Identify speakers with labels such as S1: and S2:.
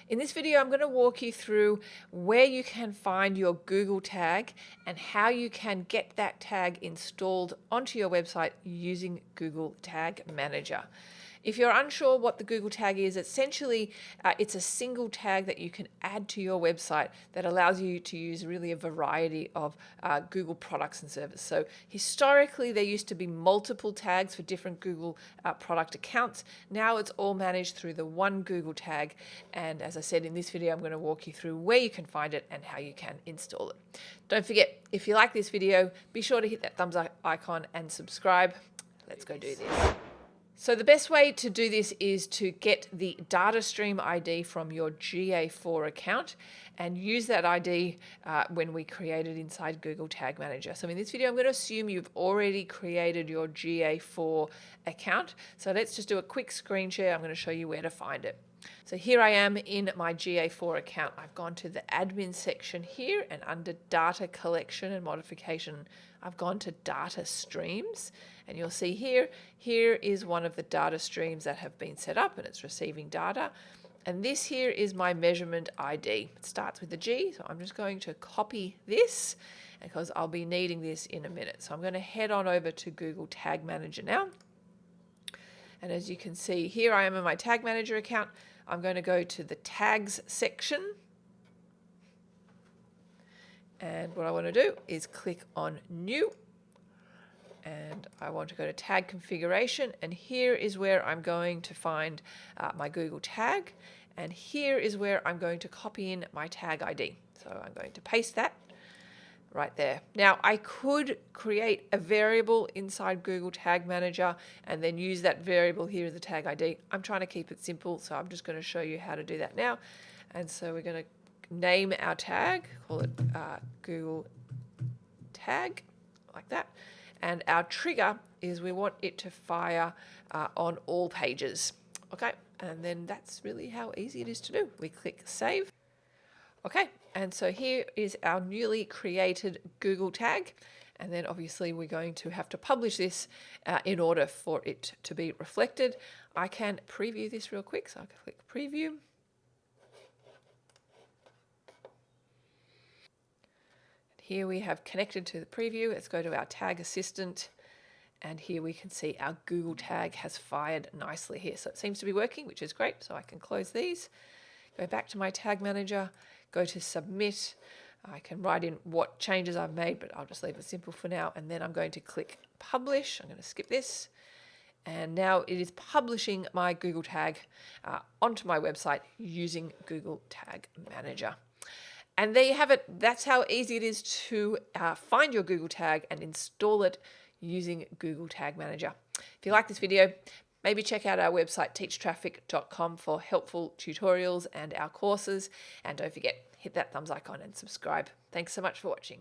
S1: In this video, I'm going to walk you through where you can find your Google tag and how you can get that tag installed onto your website using Google Tag Manager. If you're unsure what the Google tag is, essentially it's a single tag that you can add to your website that allows you to use really a variety of Google products and services. So historically, there used to be multiple tags for different Google product accounts. Now it's all managed through the one Google tag. And as I said in this video, I'm going to walk you through where you can find it and how you can install it. Don't forget, if you like this video, be sure to hit that thumbs up icon and subscribe. Let's go do this. So the best way to do this is to get the data stream ID from your GA4 account and use that ID when we create it inside Google Tag Manager. So in this video, I'm going to assume you've already created your GA4 account. So let's just do a quick screen share. I'm going to show you where to find it. So here I am in my GA4 account. I've gone to the admin section here, and under data collection and modification, I've gone to data streams, and you'll see here is one of the data streams that have been set up and it's receiving data. And this here is my measurement ID. It starts with a G, so I'm just going to copy this because I'll be needing this in a minute. So I'm going to head on over to Google Tag Manager now. And as you can see, here I am in my Tag Manager account. I'm going to go to the tags section. And what I want to do is click on New. And I want to go to Tag Configuration. And here is where I'm going to find my Google tag. And here is where I'm going to copy in my tag ID. So I'm going to paste that right there. Now I could create a variable inside Google Tag Manager and then use that variable here as the tag ID. I'm trying to keep it simple, so I'm just going to show you how to do that now. And so we're going to name our tag, call it Google tag, like that. And our trigger is we want it to fire on all pages. Okay, and then that's really how easy it is to do. We click Save. Okay, and so here is our newly created Google tag. And then obviously we're going to have to publish this in order for it to be reflected. I can preview this real quick, so I can click Preview. Here we have connected to the preview. Let's go to our Tag Assistant. And here we can see our Google tag has fired nicely here. So it seems to be working, which is great. So I can close these, go back to my Tag Manager, go to Submit. I can write in what changes I've made, but I'll just leave it simple for now. And then I'm going to click Publish. I'm going to skip this. And now it is publishing my Google tag onto my website using Google Tag Manager. And there you have it. That's how easy it is to find your Google tag and install it using Google Tag Manager. If you like this video, maybe check out our website, teachtraffic.com, for helpful tutorials and our courses. And don't forget, hit that thumbs icon and subscribe. Thanks so much for watching.